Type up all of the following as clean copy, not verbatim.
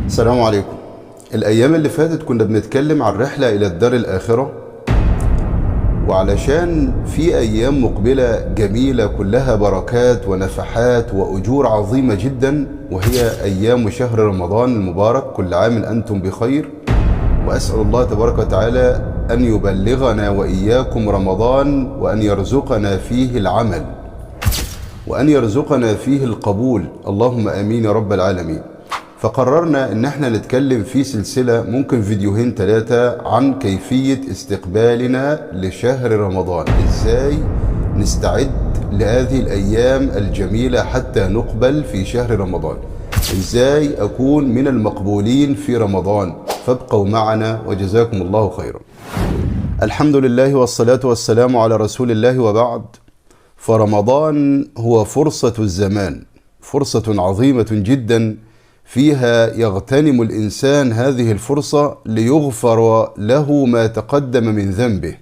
السلام عليكم. الأيام اللي فاتت كنا بنتكلم عن رحلة إلى الدار الآخرة، وعلشان في أيام مقبلة جميلة كلها بركات ونفحات وأجور عظيمة جدا، وهي أيام شهر رمضان المبارك. كل عام أنتم بخير، وأسأل الله تبارك وتعالى أن يبلغنا وإياكم رمضان، وأن يرزقنا فيه العمل، وأن يرزقنا فيه القبول، اللهم آمين يا رب العالمين. فقررنا ان احنا نتكلم في سلسلة ممكن فيديوهين 3 عن كيفية استقبالنا لشهر رمضان. ازاي نستعد لهذه الايام الجميلة حتى نقبل في شهر رمضان، ازاي اكون من المقبولين في رمضان. فابقوا معنا وجزاكم الله خيرا. الحمد لله والصلاة والسلام على رسول الله، وبعد. فرمضان هو فرصة الزمان، فرصة عظيمة جدا، فيها يغتنم الإنسان هذه الفرصة ليغفر له ما تقدم من ذنبه.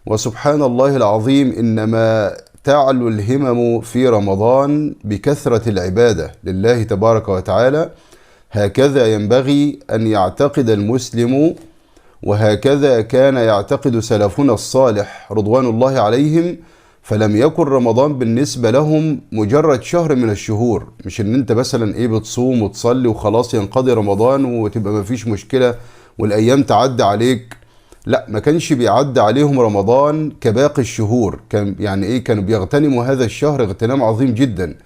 وسبحان الله العظيم، إنما تعلو الهمم في رمضان بكثرة العبادة لله تبارك وتعالى. هكذا ينبغي أن يعتقد المسلم، وهكذا كان يعتقد سلفنا الصالح رضوان الله عليهم. فلم يكن رمضان بالنسبة لهم مجرد شهر من الشهور، مش ان انت مثلا بتصوم وتصلي وخلاص ينقضي رمضان وتبقى مفيش مشكلة والايام تعدي عليك. لا، ما كانش بيعدي عليهم رمضان كباقي الشهور. كانوا بيغتنموا هذا الشهر اغتنام عظيم جدا،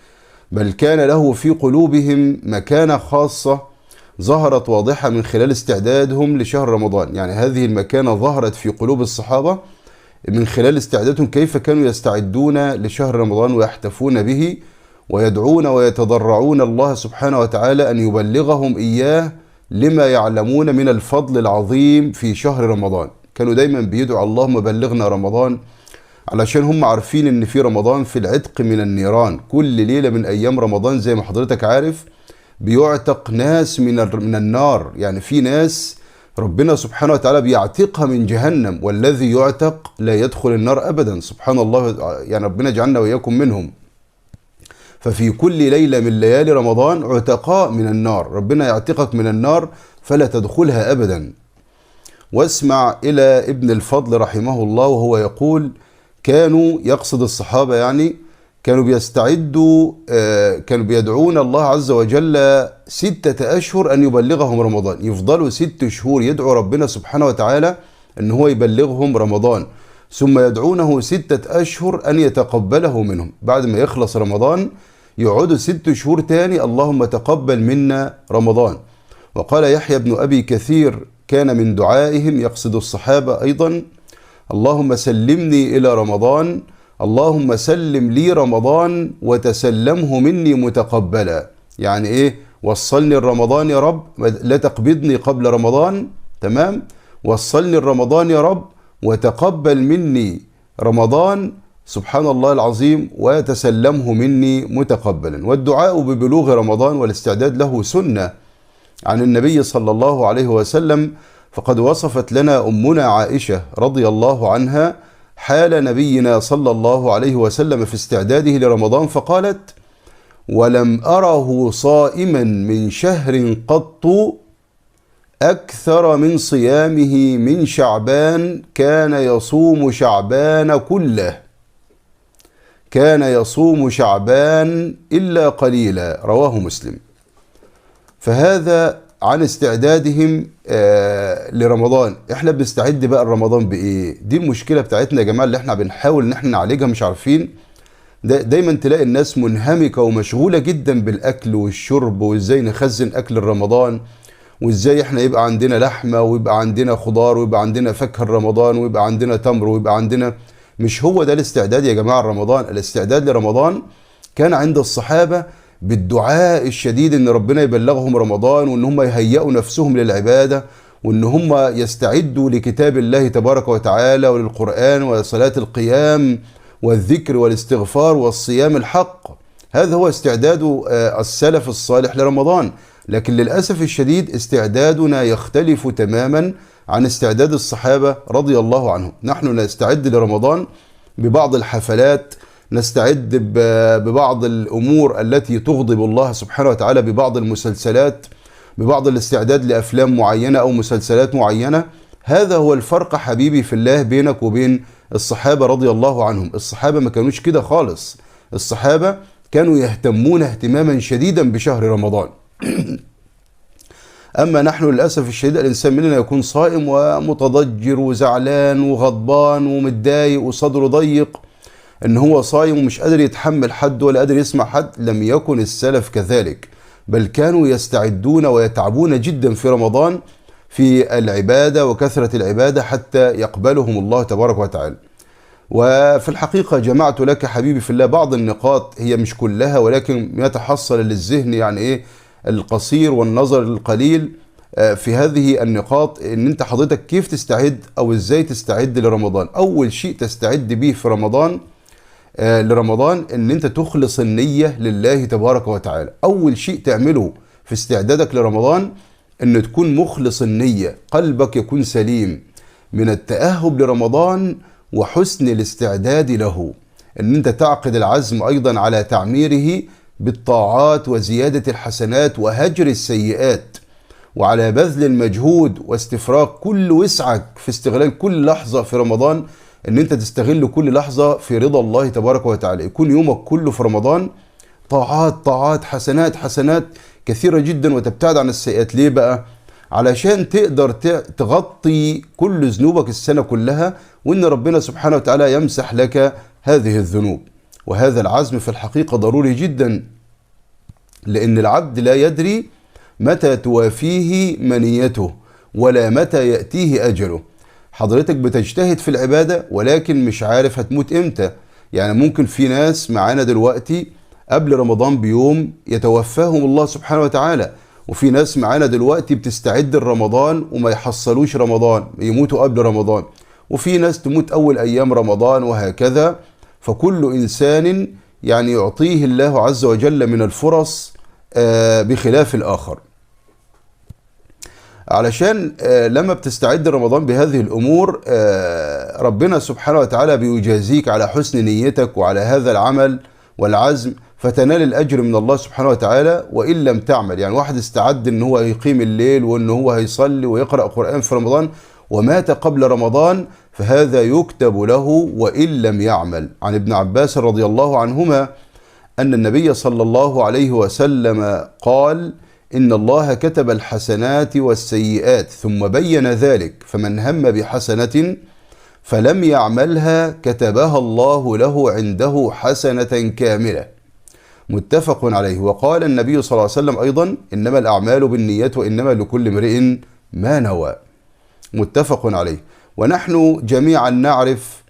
بل كان له في قلوبهم مكانة خاصة ظهرت واضحة من خلال استعدادهم لشهر رمضان. يعني هذه المكانة ظهرت في قلوب الصحابة من خلال استعدادهم، كيف كانوا يستعدون لشهر رمضان ويحتفون به ويدعون ويتضرعون الله سبحانه وتعالى أن يبلغهم إياه لما يعلمون من الفضل العظيم في شهر رمضان. كانوا دايما بيدعوا اللهم بلغنا رمضان، علشان هم عارفين ان في رمضان في العتق من النيران. كل ليلة من أيام رمضان زي ما حضرتك عارف بيعتق ناس من النار. يعني في ناس ربنا سبحانه وتعالى بيعتقها من جهنم، والذي يعتق لا يدخل النار أبدا. سبحان الله، يعني ربنا جعلنا وإياكم منهم. ففي كل ليلة من ليالي رمضان عتقاء من النار، ربنا يعتقك من النار فلا تدخلها أبدا. واسمع إلى ابن الفضل رحمه الله وهو يقول: كانوا، يقصد الصحابة يعني، كانوا بيستعدوا، كانوا بيدعون الله عز وجل 6 أشهر أن يبلغهم رمضان. يفضلوا 6 شهور يدعوا ربنا سبحانه وتعالى أن هو يبلغهم رمضان، ثم يدعونه 6 أشهر أن يتقبله منهم. بعد ما يخلص رمضان يقعدوا 6 شهور تاني اللهم تقبل منا رمضان. وقال يحيى بن أبي كثير: كان من دعائهم، يقصد الصحابة أيضا: اللهم سلمني إلى رمضان، اللهم سلم لي رمضان وتسلمه مني متقبلا. يعني وصلني رمضان يا رب، لا تقبضني قبل رمضان، تمام؟ وصلني رمضان يا رب وتقبل مني رمضان، سبحان الله العظيم، وتسلمه مني متقبلا. والدعاء ببلوغ رمضان والاستعداد له سنة عن النبي صلى الله عليه وسلم. فقد وصفت لنا أمنا عائشة رضي الله عنها حال نبينا صلى الله عليه وسلم في استعداده لرمضان، فقالت: ولم أره صائما من شهر قط أكثر من صيامه من شعبان، كان يصوم شعبان كله، كان يصوم شعبان إلا قليلا، رواه مسلم. فهذا عن استعدادهم لرمضان. احنا بنستعد بقى لرمضان بايه؟ دي المشكله بتاعتنا يا جماعه، اللي احنا بنحاول ان احنا نعالجها، مش عارفين. دايما تلاقي الناس منهمكه ومشغوله جدا بالاكل والشرب، وازاي نخزن اكل رمضان، وازاي احنا يبقى عندنا لحمه ويبقى عندنا خضار ويبقى عندنا فاكهه رمضان ويبقى عندنا تمر ويبقى عندنا. مش هو ده الاستعداد يا جماعه لرمضان. الاستعداد لرمضان كان عند الصحابه بالدعاء الشديد ان ربنا يبلغهم رمضان، وان هم يهيئوا نفسهم للعبادة، وان هم يستعدوا لكتاب الله تبارك وتعالى وللقرآن وصلاة القيام والذكر والاستغفار والصيام الحق. هذا هو استعداد السلف الصالح لرمضان. لكن للأسف الشديد استعدادنا يختلف تماما عن استعداد الصحابة رضي الله عنهم. نحن نستعد لرمضان ببعض الحفلات، نستعد ببعض الأمور التي تغضب الله سبحانه وتعالى، ببعض المسلسلات، ببعض الاستعداد لأفلام معينة أو مسلسلات معينة. هذا هو الفرق حبيبي في الله بينك وبين الصحابة رضي الله عنهم. الصحابة ما كانوش كده خالص. الصحابة كانوا يهتمون اهتماما شديدا بشهر رمضان. أما نحن للأسف الشديد الإنسان مننا يكون صائم ومتضجر وزعلان وغضبان ومتضايق وصدره ضيق إن هو صايم ومش قادر يتحمل حد ولا قادر يسمع حد. لم يكن السلف كذلك، بل كانوا يستعدون ويتعبون جدا في رمضان في العبادة وكثرة العبادة حتى يقبلهم الله تبارك وتعالى. وفي الحقيقة جمعت لك حبيبي في الله بعض النقاط، هي مش كلها ولكن يتحصل للذهن يعني إيه القصير والنظر القليل في هذه النقاط، ان انت حضرتك كيف تستعد او ازاي تستعد لرمضان. اول شيء تستعد به في رمضان لرمضان ان انت تخلص النية لله تبارك وتعالى. اول شيء تعمله في استعدادك لرمضان ان تكون مخلص النية، قلبك يكون سليم من التأهب لرمضان وحسن الاستعداد له. ان انت تعقد العزم ايضا على تعميره بالطاعات وزيادة الحسنات وهجر السيئات، وعلى بذل المجهود واستفراغ كل وسعك في استغلال كل لحظة في رمضان، ان انت تستغل كل لحظة في رضا الله تبارك وتعالى. يكون يومك كله في رمضان طاعات حسنات كثيرة جدا، وتبتعد عن السيئات. ليه بقى؟ علشان تقدر تغطي كل ذنوبك السنة كلها، وان ربنا سبحانه وتعالى يمسح لك هذه الذنوب. وهذا العزم في الحقيقة ضروري جدا، لأن العبد لا يدري متى توافيه منيته ولا متى يأتيه أجله. حضرتك بتجتهد في العبادة ولكن مش عارف هتموت إمتى. يعني ممكن في ناس معانا دلوقتي قبل رمضان بيوم يتوفاهم الله سبحانه وتعالى، وفي ناس معانا دلوقتي بتستعد لرمضان وما يحصلوش رمضان، يموتوا قبل رمضان، وفي ناس تموت أول أيام رمضان، وهكذا. فكل إنسان يعني يعطيه الله عز وجل من الفرص بخلاف الآخر. علشان لما بتستعد رمضان بهذه الأمور ربنا سبحانه وتعالى بيجازيك على حسن نيتك وعلى هذا العمل والعزم، فتنال الأجر من الله سبحانه وتعالى. وإن لم تعمل، يعني واحد استعد إن هو يقيم الليل وإن هو هيصلي ويقرأ قرآن في رمضان ومات قبل رمضان، فهذا يكتب له وإن لم يعمل. عن ابن عباس رضي الله عنهما أن النبي صلى الله عليه وسلم قال: إن الله كتب الحسنات والسيئات ثم بين ذلك، فمن هم بحسنة فلم يعملها كتبها الله له عنده حسنة كاملة. متفق عليه. وقال النبي صلى الله عليه وسلم أيضا: إنما الأعمال بالنيات وإنما لكل امرئ ما نوى. متفق عليه. ونحن جميعا نعرف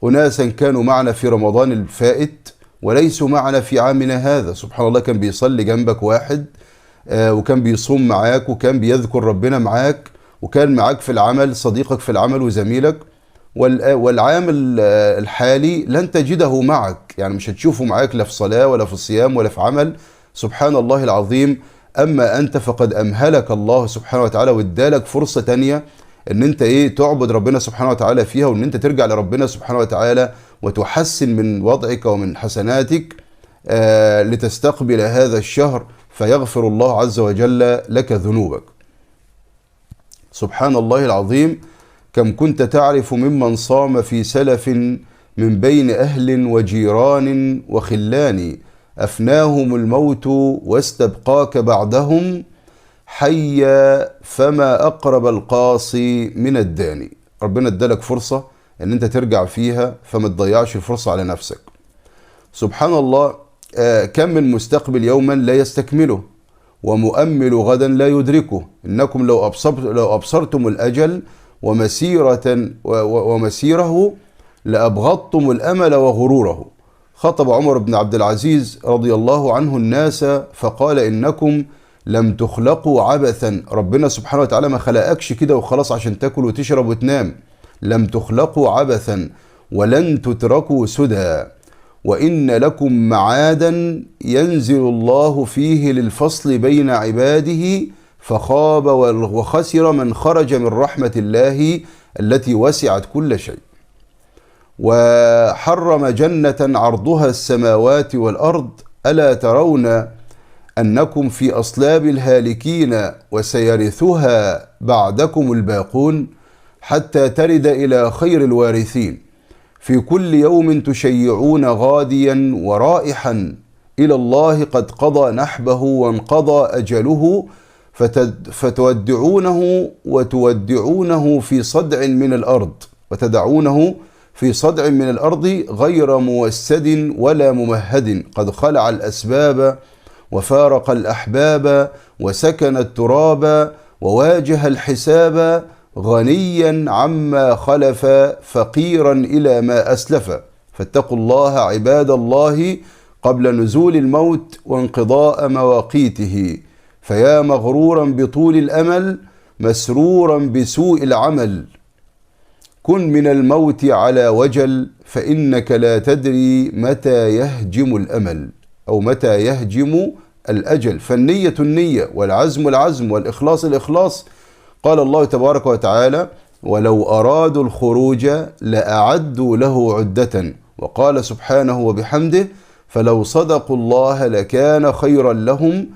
أناسا كانوا معنا في رمضان الفائت وليسوا معنا في عامنا هذا. سبحان الله، كان بيصلي جنبك واحد وكان بيصوم معاك وكان بيذكر ربنا معاك وكان معاك في العمل، صديقك في العمل وزميلك، والعام الحالي لن تجده معك، يعني مش هتشوفه معاك لا في صلاة ولا في صيام ولا في عمل. سبحان الله العظيم. أما أنت فقد أمهلك الله سبحانه وتعالى وادالك فرصة تانية ان انت تعبد ربنا سبحانه وتعالى فيها، وان انت ترجع لربنا سبحانه وتعالى وتحسن من وضعك ومن حسناتك لتستقبل هذا الشهر فيغفر الله عز وجل لك ذنوبك. سبحان الله العظيم. كم كنت تعرف ممن صام في سلف من بين أهل وجيران وخلان، أفناهم الموت واستبقاك بعدهم حيا، فما أقرب القاصي من الداني. ربنا ادالك فرصة ان انت ترجع فيها، فما تضيعش الفرصة على نفسك. سبحان الله. كم من مستقبل يوما لا يستكمله ومؤمل غدا لا يدركه. إنكم لو أبصرتم الأجل ومسيره لأبغضتم الأمل وغروره. خطب عمر بن عبد العزيز رضي الله عنه الناس فقال: إنكم لم تخلقوا عبثا. ربنا سبحانه وتعالى ما خلقكش كده وخلاص عشان تاكل وتشرب وتنام. لم تخلقوا عبثا ولن تتركوا سدى، وإن لكم معادا ينزل الله فيه للفصل بين عباده، فخاب وخسر من خرج من رحمة الله التي وسعت كل شيء. وحرم جنة عرضها السماوات والأرض، ألا ترون أنكم في أصلاب الهالكين وسيرثها بعدكم الباقون حتى ترد إلى خير الوارثين. في كل يوم تشيعون غاديا ورائحا إلى الله قد قضى نحبه وانقضى أجله، فتودعونه وتودعونه في صدع من الأرض، وتدعونه في صدع من الأرض غير موسد ولا ممهد، قد خلع الأسباب وفارق الأحباب وسكن التراب وواجه الحساب، غنيا عما خلف فقيرا إلى ما أسلف. فاتقوا الله عباد الله قبل نزول الموت وانقضاء مواقيته، فيا مغرورا بطول الأمل مسرورا بسوء العمل. كن من الموت على وجل، فإنك لا تدري متى يهجم الأمل أو متى يهجم الأجل. فالنية النية، والعزم العزم، والإخلاص الإخلاص. قال الله تبارك وتعالى: ولو أرادوا الخروج لأعدوا له عدة. وقال سبحانه وبحمده: فلو صدقوا الله لكان خيرا لهم.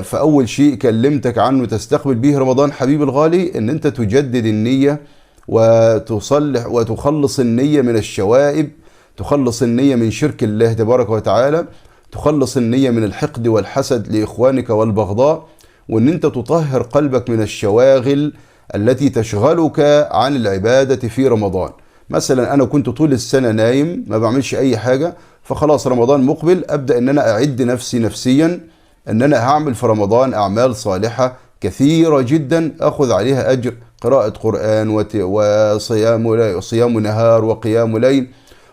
فأول شيء كلمتك عنه تستقبل به رمضان حبيب الغالي، ان انت تجدد النية وتصلح وتخلص النية من الشوائب، تخلص النية من شرك الله تبارك وتعالى، تخلص النية من الحقد والحسد لإخوانك والبغضاء، وان انت تطهر قلبك من الشواغل التي تشغلك عن العبادة في رمضان. مثلا انا كنت طول السنة نايم ما بعملش اي حاجة، فخلاص رمضان مقبل ابدأ ان انا اعد نفسي نفسيا ان انا هعمل في رمضان اعمال صالحة كثيرة جدا اخذ عليها اجر، قراءة قرآن وصيام نهار وقيام ليل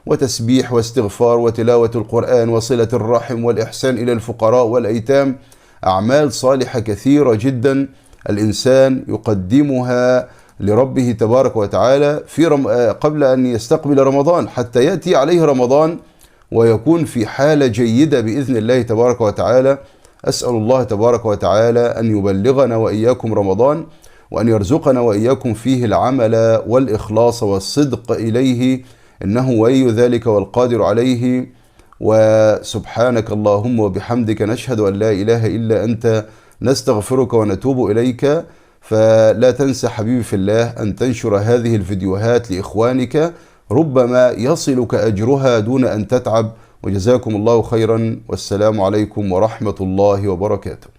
وتسبيح واستغفار وتلاوة القرآن وصلة الرحم والإحسان إلى الفقراء والأيتام. أعمال صالحة كثيرة جدا الإنسان يقدمها لربه تبارك وتعالى في قبل أن يستقبل رمضان، حتى يأتي عليه رمضان ويكون في حالة جيدة بإذن الله تبارك وتعالى. أسأل الله تبارك وتعالى أن يبلغنا وإياكم رمضان، وأن يرزقنا وإياكم فيه العمل والإخلاص والصدق إليه، إنه ولي ذلك والقادر عليه. وسبحانك اللهم وبحمدك نشهد أن لا إله إلا أنت، نستغفرك ونتوب إليك. فلا تنسى حبيبي في الله أن تنشر هذه الفيديوهات لإخوانك، ربما يصلك أجرها دون أن تتعب. وجزاكم الله خيرا، والسلام عليكم ورحمة الله وبركاته.